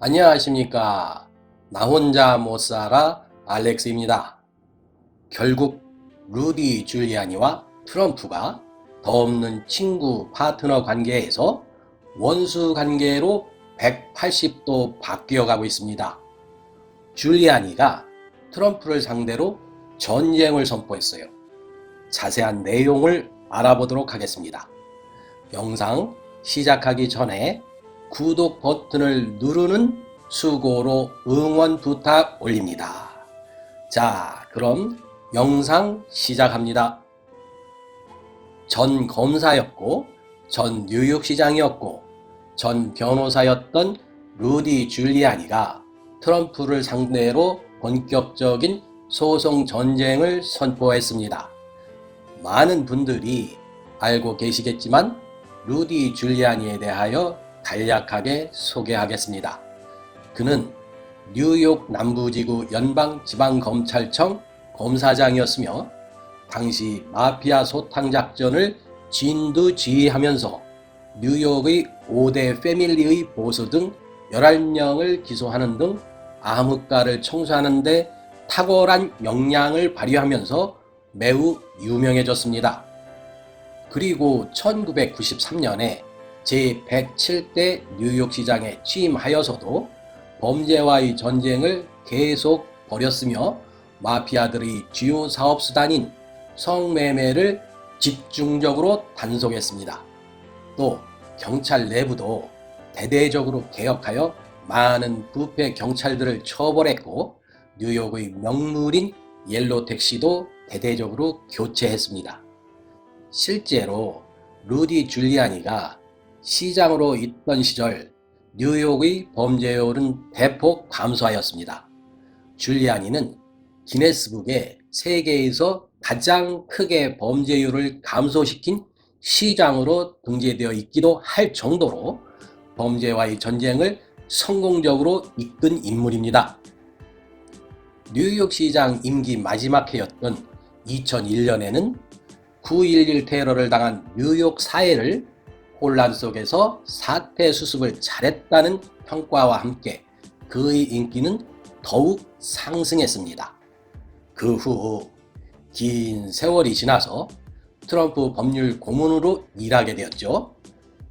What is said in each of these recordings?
안녕하십니까. 나 혼자 못 살아 알렉스입니다. 결국 루디 줄리아니와 트럼프가 더없는 친구 파트너 관계에서 원수 관계로 180도 바뀌어가고 있습니다. 줄리아니가 트럼프를 상대로 전쟁을 선포했어요. 자세한 내용을 알아보도록 하겠습니다. 영상 시작하기 전에 구독 버튼을 누르는 수고로 응원 부탁 올립니다. 자, 그럼 영상 시작합니다. 전 검사였고, 전 뉴욕시장이었고, 전 변호사였던 루디 줄리아니가 트럼프를 상대로 본격적인 소송 전쟁을 선포했습니다. 많은 분들이 알고 계시겠지만 루디 줄리아니에 대하여 간략하게 소개하겠습니다. 그는 뉴욕 남부지구 연방지방검찰청 검사장이었으며 당시 마피아 소탕 작전을 진두지휘하면서 뉴욕의 5대 패밀리의 보수 등 11명을 기소하는 등 암흑가를 청소하는 데 탁월한 역량을 발휘하면서 매우 유명해졌습니다. 그리고 1993년에 제107대 뉴욕시장에 취임하여서도 범죄와의 전쟁을 계속 벌였으며 마피아들의 주요 사업수단인 성매매를 집중적으로 단속했습니다. 또 경찰 내부도 대대적으로 개혁하여 많은 부패 경찰들을 처벌했고 뉴욕의 명물인 옐로우 택시도 대대적으로 교체했습니다. 실제로 루디 줄리아니가 시장으로 있던 시절 뉴욕의 범죄율은 대폭 감소하였습니다. 줄리아니는 기네스북에 세계에서 가장 크게 범죄율을 감소시킨 시장으로 등재되어 있기도 할 정도로 범죄와의 전쟁을 성공적으로 이끈 인물입니다. 뉴욕시장 임기 마지막 해였던 2001년에는 9.11 테러를 당한 뉴욕 사회를 혼란 속에서 사태 수습을 잘했다는 평가와 함께 그의 인기는 더욱 상승했습니다. 그 후 긴 세월이 지나서 트럼프 법률 고문으로 일하게 되었죠.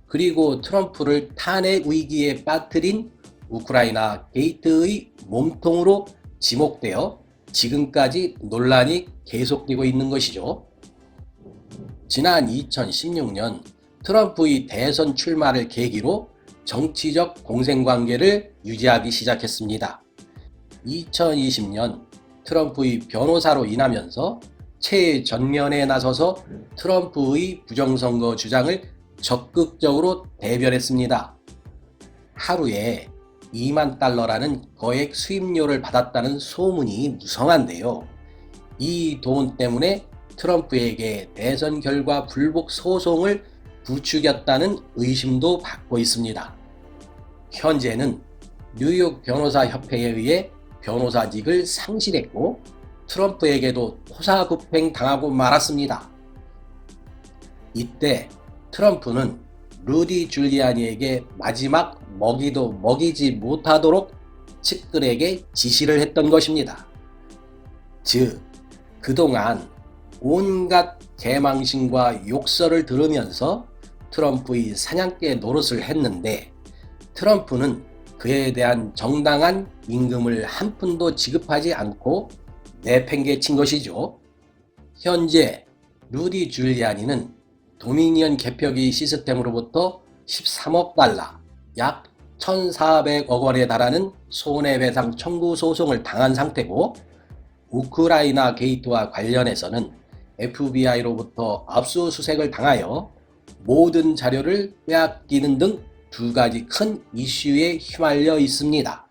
그리고 트럼프를 탄핵 위기에 빠뜨린 우크라이나 게이트의 몸통으로 지목되어 지금까지 논란이 계속되고 있는 것이죠. 지난 2016년 트럼프의 대선 출마를 계기로 정치적 공생관계를 유지하기 시작했습니다. 2020년 트럼프의 변호사로 일하면서 최전면에 나서서 트럼프의 부정선거 주장을 적극적으로 대변했습니다. 하루에 2만 달러라는 거액 수임료를 받았다는 소문이 무성한데요. 이 돈 때문에 트럼프에게 대선 결과 불복 소송을 부추겼다는 의심도 받고 있습니다. 현재는 뉴욕 변호사 협회에 의해 변호사직을 상실했고 트럼프에게도 토사구팽 당하고 말았습니다. 이때 트럼프는 루디 줄리아니에게 마지막 먹이도 먹이지 못하도록 측근에게 지시를 했던 것입니다. 즉, 그동안 온갖 개망신과 욕설을 들으면서 트럼프의 사냥개 노릇을 했는데 트럼프는 그에 대한 정당한 임금을 한 푼도 지급하지 않고 내팽개친 것이죠. 현재 루디 줄리아니는 도미니언 개표기 시스템으로부터 13억 달러, 약 1,400억 원에 달하는 손해배상 청구 소송을 당한 상태고 우크라이나 게이트와 관련해서는 FBI로부터 압수수색을 당하여 모든 자료를 빼앗기는 등 두 가지 큰 이슈에 휘말려 있습니다.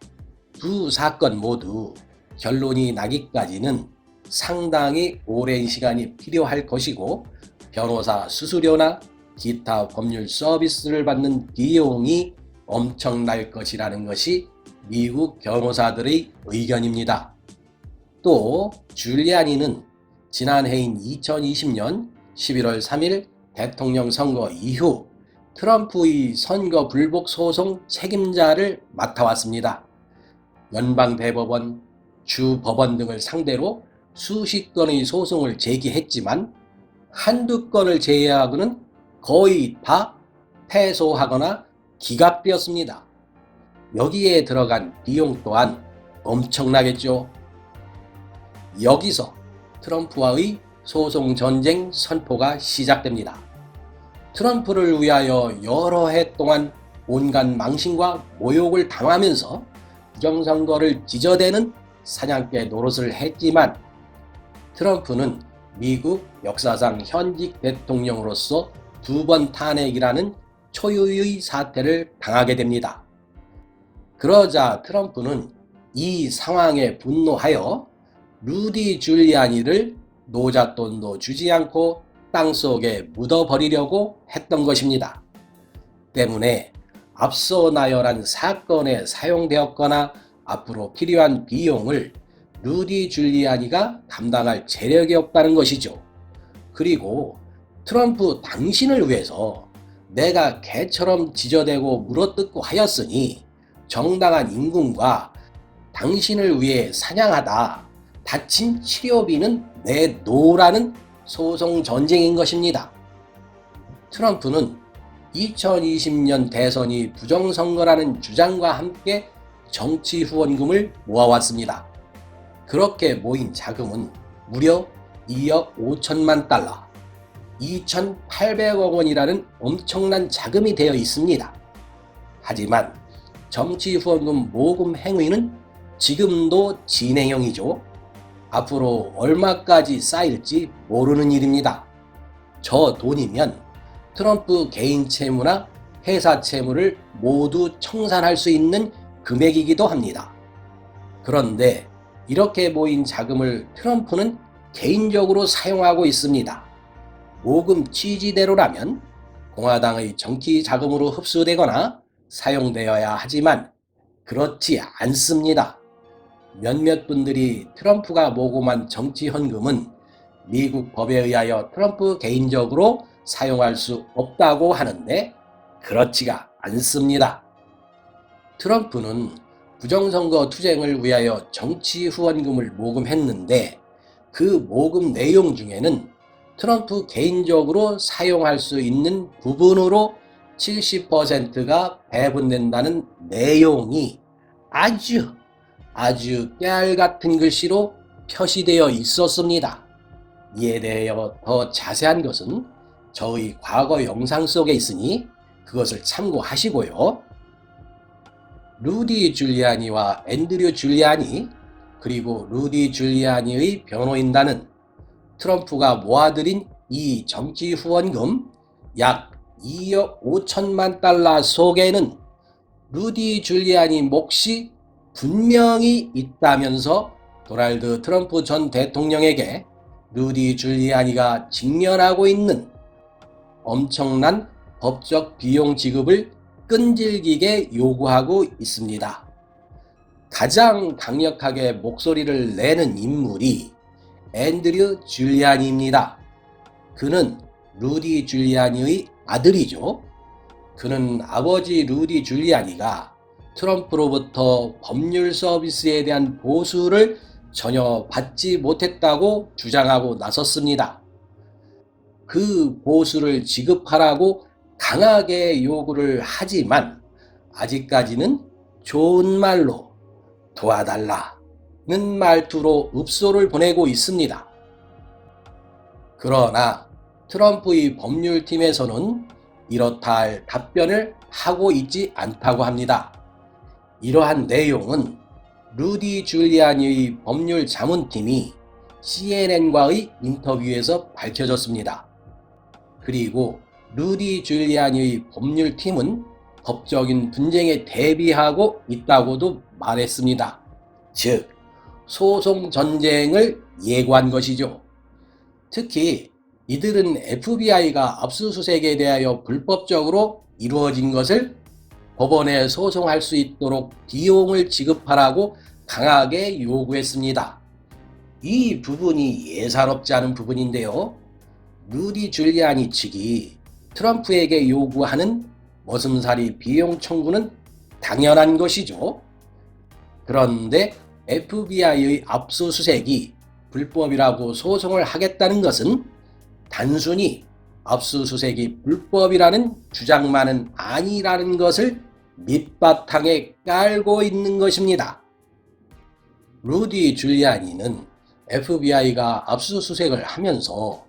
두 사건 모두 결론이 나기까지는 상당히 오랜 시간이 필요할 것이고 변호사 수수료나 기타 법률 서비스를 받는 비용이 엄청날 것이라는 것이 미국 변호사들의 의견입니다. 또 줄리아니는 지난해인 2020년 11월 3일 대통령 선거 이후 트럼프의 선거 불복 소송 책임자를 맡아왔습니다. 연방대법원, 주법원 등을 상대로 수십 건의 소송을 제기했지만 한두 건을 제외하고는 거의 다 패소하거나 기각되었습니다. 여기에 들어간 비용 또한 엄청나겠죠. 여기서 트럼프와의 소송 전쟁 선포가 시작됩니다. 트럼프를 위하여 여러 해 동안 온갖 망신과 모욕을 당하면서 부정선거를 지저대는 사냥개 노릇을 했지만 트럼프는 미국 역사상 현직 대통령으로서 2번 탄핵이라는 초유의 사태를 당하게 됩니다. 그러자 트럼프는 이 상황에 분노하여 루디 줄리아니를 노잣돈도 주지 않고 땅속에 묻어버리려고 했던 것입니다. 때문에 앞서 나열한 사건에 사용되었거나 앞으로 필요한 비용을 루디 줄리아니가 감당할 재력이 없다는 것이죠. 그리고 트럼프 당신을 위해서 내가 개처럼 지저대고 물어뜯고 하였으니 정당한 임금과 당신을 위해 사냥하다 다친 치료비는 내놓으라는 소송 전쟁인 것입니다. 트럼프는 2020년 대선이 부정선거라는 주장과 함께 정치 후원금을 모아왔습니다. 그렇게 모인 자금은 무려 2억 5천만 달러, 2,800억 원이라는 엄청난 자금이 되어 있습니다. 하지만 정치 후원금 모금 행위는 지금도 진행형이죠. 앞으로 얼마까지 쌓일지 모르는 일입니다. 저 돈이면 트럼프 개인 채무나 회사 채무를 모두 청산할 수 있는 금액이기도 합니다. 그런데 이렇게 모인 자금을 트럼프는 개인적으로 사용하고 있습니다. 모금 취지대로라면 공화당의 정치 자금으로 흡수되거나 사용되어야 하지만 그렇지 않습니다. 몇몇 분들이 트럼프가 모금한 정치 헌금은 미국 법에 의하여 트럼프 개인적으로 사용할 수 없다고 하는데 그렇지가 않습니다. 트럼프는 부정선거 투쟁을 위하여 정치 후원금을 모금했는데 그 모금 내용 중에는 트럼프 개인적으로 사용할 수 있는 부분으로 70%가 배분된다는 내용이 아주 깨알 같은 글씨로 표시되어 있었습니다. 이에 대하여 더 자세한 것은 저의 과거 영상 속에 있으니 그것을 참고하시고요. 루디 줄리아니와 앤드류 줄리아니 그리고 루디 줄리아니의 변호인단은 트럼프가 모아들인 이 정치 후원금 약 2억 5천만 달러 속에는 루디 줄리아니 몫이 분명히 있다면서 도널드 트럼프 전 대통령에게 루디 줄리아니가 직면하고 있는 엄청난 법적 비용 지급을 끈질기게 요구하고 있습니다. 가장 강력하게 목소리를 내는 인물이 앤드류 줄리아니입니다. 그는 루디 줄리아니의 아들이죠. 그는 아버지 루디 줄리아니가 트럼프로부터 법률 서비스에 대한 보수를 전혀 받지 못했다고 주장하고 나섰습니다. 그 보수를 지급하라고 강하게 요구를 하지만 아직까지는 좋은 말로 도와달라는 말투로 읍소를 보내고 있습니다. 그러나 트럼프의 법률팀에서는 이렇다 할 답변을 하고 있지 않다고 합니다. 이러한 내용은 루디 줄리아니의 법률 자문팀이 CNN과의 인터뷰에서 밝혀졌습니다. 그리고 루디 줄리아니의 법률팀은 법적인 분쟁에 대비하고 있다고도 말했습니다. 즉, 소송 전쟁을 예고한 것이죠. 특히 이들은 FBI가 압수수색에 대하여 불법적으로 이루어진 것을 법원에 소송할 수 있도록 비용을 지급하라고 강하게 요구했습니다. 이 부분이 예사롭지 않은 부분인데요. 루디 줄리아니 측이 트럼프에게 요구하는 머슴살이 비용 청구는 당연한 것이죠. 그런데 FBI의 압수수색이 불법이라고 소송을 하겠다는 것은 단순히 압수수색이 불법이라는 주장만은 아니라는 것을 밑바탕에 깔고 있는 것입니다. 루디 줄리아니는 FBI가 압수수색을 하면서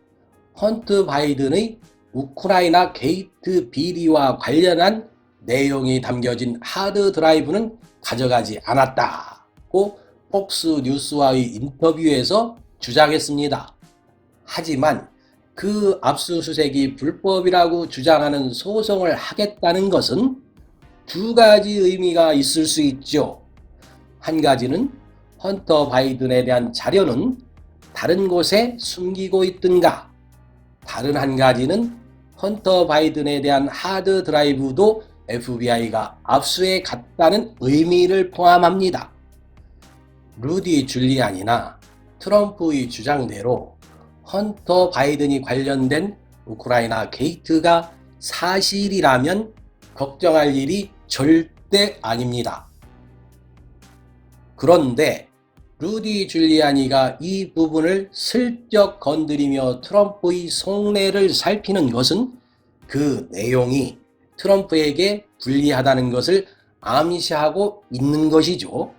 헌트 바이든의 우크라이나 게이트 비리와 관련한 내용이 담겨진 하드 드라이브는 가져가지 않았다고 폭스 뉴스와의 인터뷰에서 주장했습니다. 하지만 그 압수수색이 불법이라고 주장하는 소송을 하겠다는 것은 두 가지 의미가 있을 수 있죠. 한 가지는 헌터 바이든에 대한 자료는 다른 곳에 숨기고 있든가, 다른 한 가지는 헌터 바이든에 대한 하드 드라이브도 FBI가 압수해 갔다는 의미를 포함합니다. 루디 줄리안이나 트럼프의 주장대로 헌터 바이든이 관련된 우크라이나 게이트가 사실이라면 걱정할 일이 절대 아닙니다. 그런데 루디 줄리아니가 이 부분을 슬쩍 건드리며 트럼프의 속내를 살피는 것은 그 내용이 트럼프에게 불리하다는 것을 암시하고 있는 것이죠.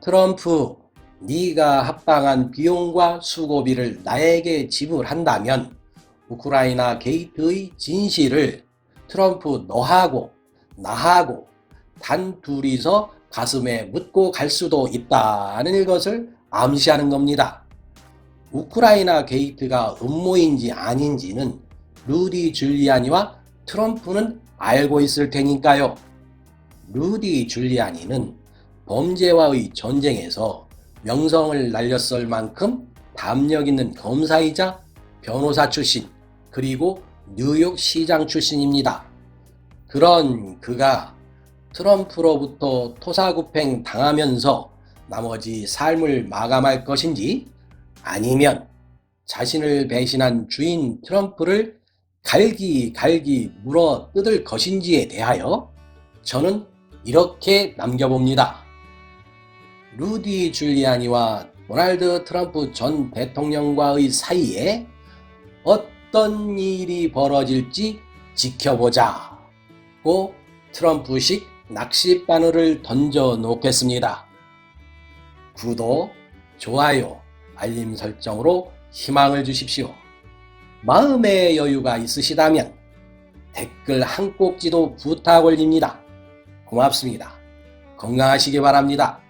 트럼프, 네가 합방한 비용과 수고비를 나에게 지불한다면 우크라이나 게이트의 진실을 트럼프 너하고 나하고 단 둘이서 가슴에 묻고 갈 수도 있다는 것을 암시하는 겁니다. 우크라이나 게이트가 음모인지 아닌지는 루디 줄리아니와 트럼프는 알고 있을 테니까요. 루디 줄리아니는 범죄와의 전쟁에서 명성을 날렸을 만큼 담력 있는 검사이자 변호사 출신, 그리고 뉴욕 시장 출신입니다. 그런 그가 트럼프로부터 토사구팽 당하면서 나머지 삶을 마감할 것인지, 아니면 자신을 배신한 주인 트럼프를 갈기갈기 물어 뜯을 것인지에 대하여 저는 이렇게 남겨봅니다. 루디 줄리아니와 도널드 트럼프 전 대통령과의 사이에 어떤 일이 벌어질지 지켜보자고 트럼프식 낚싯바늘을 던져 놓겠습니다. 구독, 좋아요, 알림 설정으로 희망을 주십시오. 마음의 여유가 있으시다면 댓글 한 꼭지도 부탁 올립니다. 고맙습니다. 건강하시기 바랍니다.